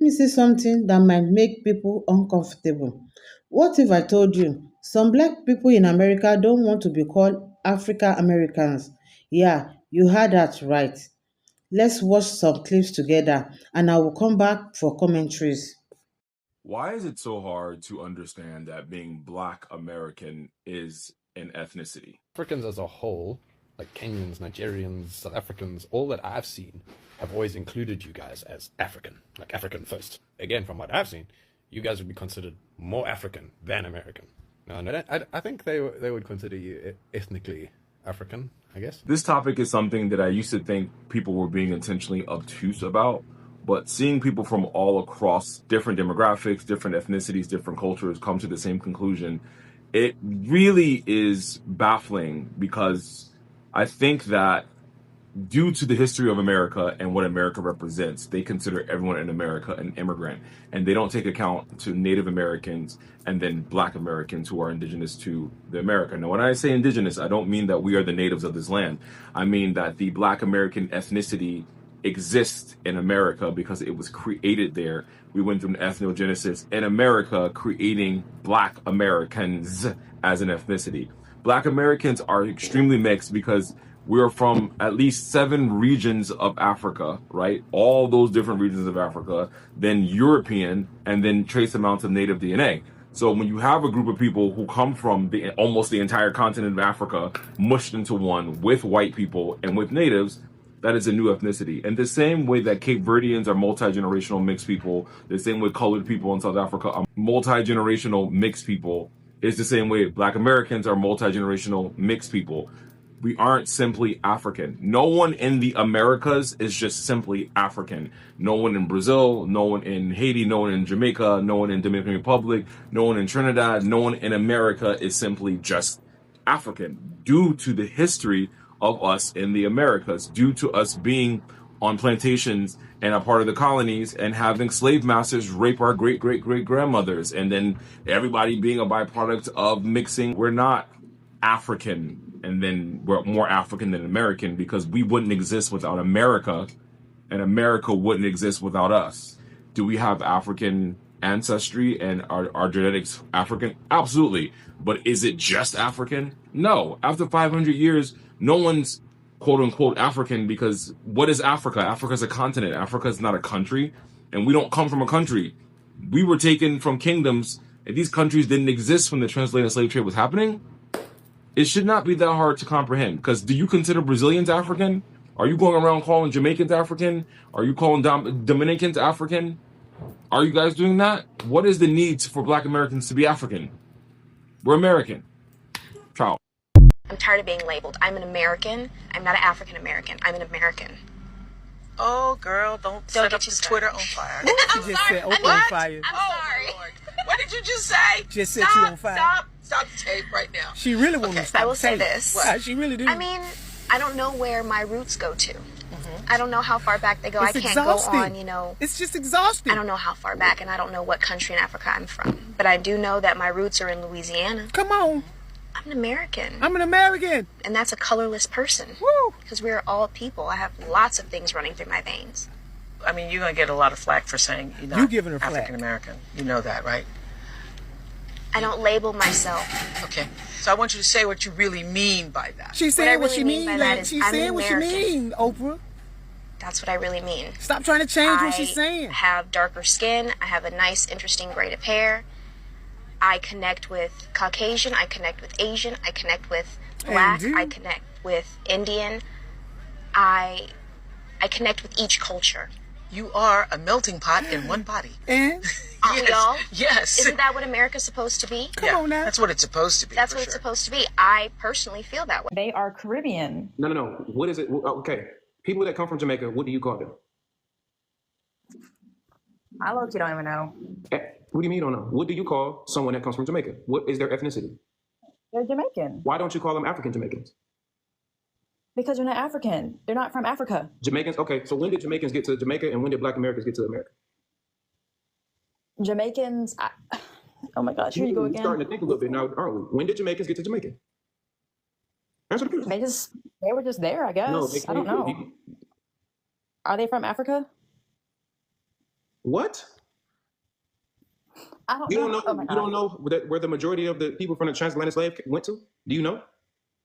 me say something that might make people uncomfortable. What if I told you some black people in America don't want to be called African Americans? Yeah, you heard that right. Let's watch some clips together and I will come back for commentaries. Why is it so hard to understand that being Black American is an ethnicity? Africans as a whole, like Kenyans, Nigerians, South Africans, all that I've seen have always included you guys as African, like African first. Again, from what I've seen, you guys would be considered more African than American. No, I think they would consider you ethnically African, I guess. This topic is something that I used to think people were being intentionally obtuse about, but seeing people from all across different demographics, different ethnicities, different cultures come to the same conclusion, it really is baffling because I think that due to the history of America and what America represents, they consider everyone in America an immigrant, and they don't take account to Native Americans and then Black Americans who are indigenous to the America. Now, when I say indigenous, I don't mean that we are the natives of this land. I mean that the Black American ethnicity exists in America because it was created there. We went through an ethnogenesis in America, creating Black Americans as an ethnicity. Black Americans are extremely mixed because we're from at least 7 regions of Africa, right? All those different regions of Africa, then European, and then trace amounts of native DNA. So when you have a group of people who come from almost the entire continent of Africa mushed into one with white people and with natives, that is a new ethnicity. And the same way that Cape Verdeans are multi-generational mixed people, the same way colored people in South Africa are multi-generational mixed people, is the same way Black Americans are multi-generational mixed people. We aren't simply African. No one in the Americas is just simply African. No one in Brazil, no one in Haiti, no one in Jamaica, no one in Dominican Republic, no one in Trinidad, no one in America is simply just African due to the history of us in the Americas, due to us being on plantations and a part of the colonies and having slave masters rape our great great great grandmothers, and then everybody being a byproduct of mixing. We're not African, and then we're more African than American because we wouldn't exist without America, and America wouldn't exist without us. Do we have African ancestry and our genetics African? Absolutely. But is it just African? No. After 500 years, no one's quote unquote African, because what is Africa? Africa is a continent. Africa is not a country, and we don't come from a country. We were taken from kingdoms, and these countries didn't exist when the transatlantic slave trade was happening. It should not be that hard to comprehend, because do you consider Brazilians African? Are you going around calling Jamaicans African? Are you calling Dominicans African? Are you guys doing that? What is the need for Black Americans to be African? We're American. Ciao. I'm tired of being labeled. I'm an American. I'm not an African American. I'm an American. Oh, girl, don't set get up you the started. Twitter on fire. She just said open on fire. I'm Oh, sorry. Lord. What did you just say? Just set stop, you on fire. Stop the tape right now. She really wants to stop I will the say tape. this. What? She really do. I mean, I don't know where my roots go to. I don't know how far back they go. It's I can't exhausting. go on, It's just exhausting. I don't know how far back, and I don't know what country in Africa I'm from. But I do know that my roots are in Louisiana. Come on. I'm an American. I'm an American. And that's a colorless person. Woo. Because we're all people. I have lots of things running through my veins. I mean, you're going to get a lot of flack for saying you're not You giving her flack. African American. You know that, right? I don't label myself. Okay. So I want you to say what you really mean by that. She What I said what really she mean by mean. that Like, is she I'm said an what she American. mean, Oprah. That's what I really mean. Stop trying to change what I she's saying. have darker skin. I have a nice, interesting braid of hair. I connect with Caucasian. I connect with Asian. I connect with Black. And you. I connect with Indian. I connect with each culture. You are a melting pot in one body. And Aren't we all? Yes. Isn't that what America's supposed to be? come on now. That's what it's supposed to be. That's for what it's sure. supposed to be. I personally feel that way. They are Caribbean. No. What is it? Okay. People that come from Jamaica, what do you call them? I look, you don't even know. What do you mean you don't know? What do you call someone that comes from Jamaica? What is their ethnicity? They're Jamaican. Why don't you call them African Jamaicans? Because they're not African. They're not from Africa. Jamaicans? Okay, so when did Jamaicans get to Jamaica and when did Black Americans get to America? Jamaicans. Oh my gosh, here you go We're again. starting to think a little bit now, aren't we? When did Jamaicans get to Jamaica? Answer the question. They were just there, I guess. No, they I don't came- know. Are they from Africa? What? I don't You don't know. know. Oh my You don't God. know where the majority of the people from the transatlantic slave went to. Do you know?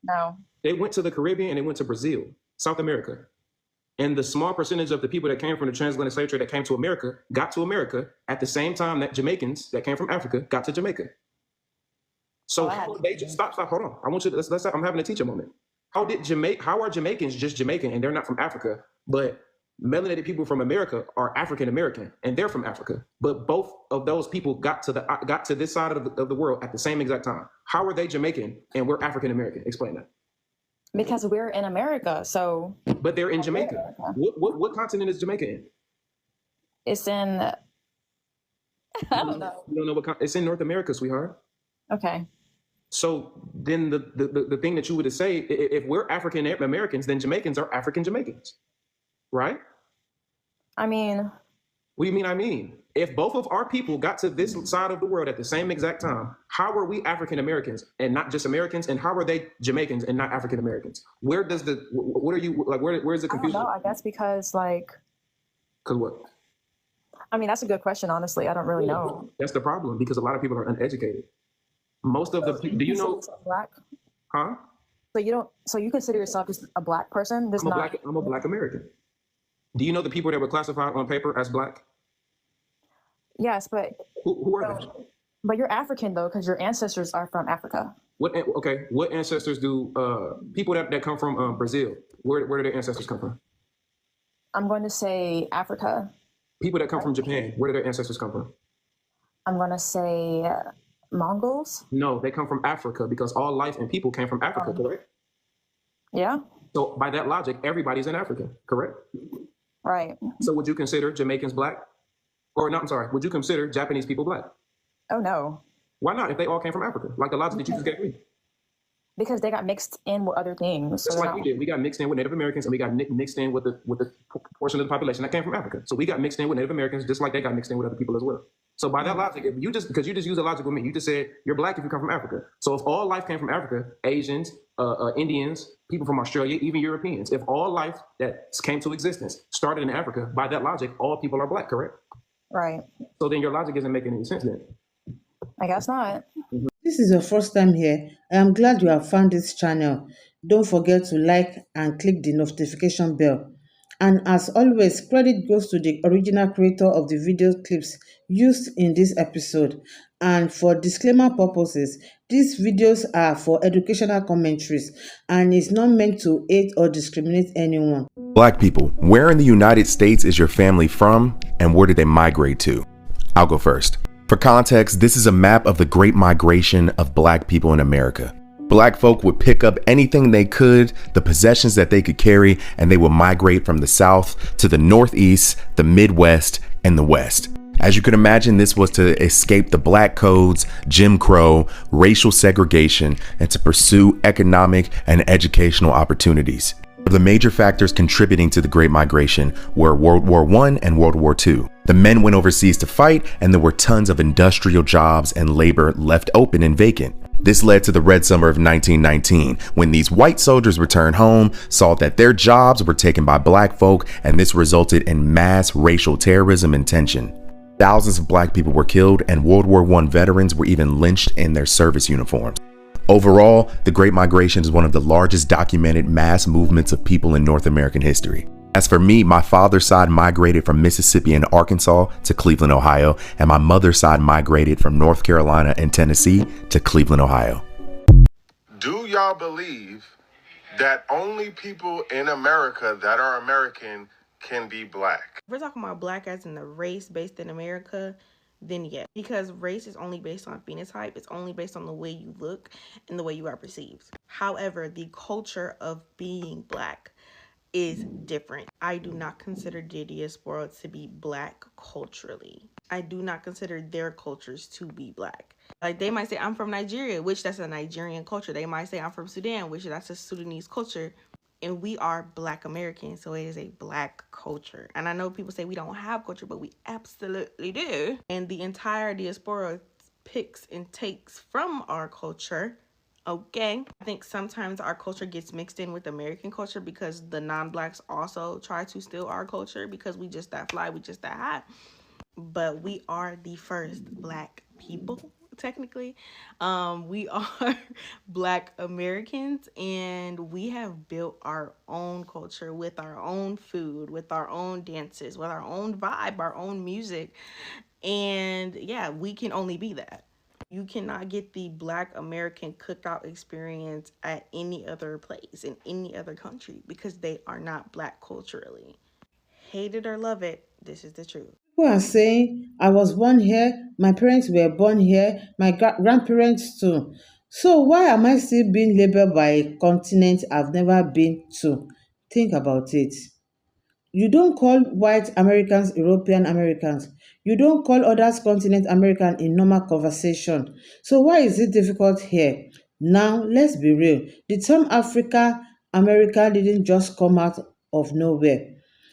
No. They went to the Caribbean and they went to Brazil, South America. And the small percentage of the people that came from the transatlantic slave trade that came to America got to America at the same time that Jamaicans that came from Africa got to Jamaica. So Oh, I had how they just stop, hold on. I want you to let's I'm having a teacher moment. How are Jamaicans just Jamaican and they're not from Africa, but melanated people from America are African American and they're from Africa. But both of those people got to this side of the world at the same exact time. How are they Jamaican and we're African American? Explain that. because we're in America, so But they're in Jamaica. What continent is Jamaica in? it's in. I don't know. You don't know it's in North America, sweetheart. Okay. So then the thing that you would say, if we're African Americans, then Jamaicans are African Jamaicans, right? I mean, What do you mean? I mean, if both of our people got to this side of the world at the same exact time, how are we African Americans and not just Americans? And how are they Jamaicans and not African Americans? Where does what are you like? Where's the I don't confusion? know. I guess because like, Because what? I mean, that's a good question. Honestly, I don't really know. That's the problem because a lot of people are uneducated. Most of the do you know? Black? Huh? So you don't. So you consider yourself just a black person? There's not. I'm a black American. Do you know the people that were classified on paper as black? Yes, but Who are they? but you're African though, because your ancestors are from Africa. What ancestors do people that come from Brazil? Where do their ancestors come from? I'm going to say Africa. People that come from Japan, where do their ancestors come from? I'm going to say Mongols. No, they come from Africa because all life and people came from Africa, correct? Yeah. So by that logic, everybody's in Africa, correct? Right. So would you consider Jamaicans black? Or not, I'm sorry, would you consider Japanese people black? Oh no. Why not if they all came from Africa? Like the logic that you just gave me. Because they got mixed in with other things. Just So like we did. We got mixed in with Native Americans and we got mixed in with the portion of the population that came from Africa. So we got mixed in with Native Americans just like they got mixed in with other people as well. So by that logic, if you just because you just use a logic with me, you just said you're black if you come from Africa. So if all life came from Africa, Asians, Indians, people from Australia, even Europeans, if all life that came to existence started in Africa, by that logic, all people are black, correct? right. So then your logic isn't making any sense then. I guess not. This is your first time here. I am glad you have found this channel. Don't forget to like and click the notification bell. And as always, credit goes to the original creator of the video clips used in this episode. And for disclaimer purposes, these videos are for educational commentaries and is not meant to aid or discriminate anyone. Black people, where in the United States is your family from and where did they migrate to? I'll go first. For context, this is a map of the Great Migration of Black people in America. Black folk would pick up anything they could, the possessions that they could carry, and they would migrate from the South to the Northeast, the Midwest, and the West. As you can imagine, this was to escape the Black codes, Jim Crow, racial segregation, and to pursue economic and educational opportunities. The major factors contributing to the Great Migration were World War I and World War II. The men went overseas to fight, and there were tons of industrial jobs and labor left open and vacant. This led to the Red Summer of 1919, when these white soldiers returned home, saw that their jobs were taken by black folk, and this resulted in mass racial terrorism and tension. Thousands of black people were killed, and World War I veterans were even lynched in their service uniforms. Overall, the Great Migration is one of the largest documented mass movements of people in North American history. As for me, my father's side migrated from Mississippi and Arkansas to Cleveland, Ohio, and my mother's side migrated from North Carolina and Tennessee to Cleveland, Ohio. Do y'all believe that only people in America that are American can be black? If we're talking about black as in the race based in America, then yes. Because race is only based on phenotype. It's only based on the way you look and the way you are perceived. However, the culture of being black is different. I do not consider the diaspora to be black culturally. I do not consider their cultures to be black. Like they might say I'm from Nigeria, which that's a Nigerian culture. They might say I'm from Sudan, which that's a Sudanese culture. And we are Black Americans, so it is a black culture. And I know people say we don't have culture, but we absolutely do. And the entire diaspora picks and takes from our culture. Okay. I think sometimes our culture gets mixed in with American culture because the non-blacks also try to steal our culture because we just that fly, we just that hot. but we are the first Black people, technically. We are Black Americans, and we have built our own culture with our own food, with our own dances, with our own vibe, our own music. And yeah, we can only be that. You cannot get the Black American cookout experience at any other place in any other country because they are not Black culturally. Hate it or love it, this is the truth. People are saying, I was born here, my parents were born here, my grandparents too. So why am I still being labeled by a continent I've never been to? Think about it. You don't call white Americans European Americans. You don't call others continent American in normal conversation. So why is it difficult here? Now, let's be real. The term Africa America didn't just come out of nowhere.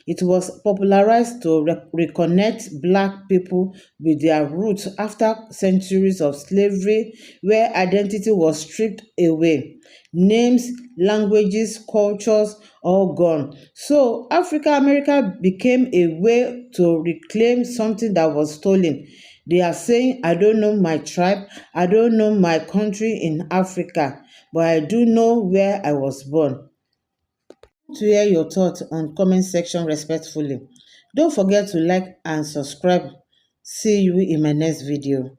It was popularized to reconnect Black people with their roots after centuries of slavery, where identity was stripped away. Names, languages, cultures, all gone. So Africa America became a way to reclaim something that was stolen. They are saying, I don't know my tribe, I don't know my country in Africa, but I do know where I was born. To hear your thoughts on comment section respectfully. Don't forget to like and subscribe. See you in my next video.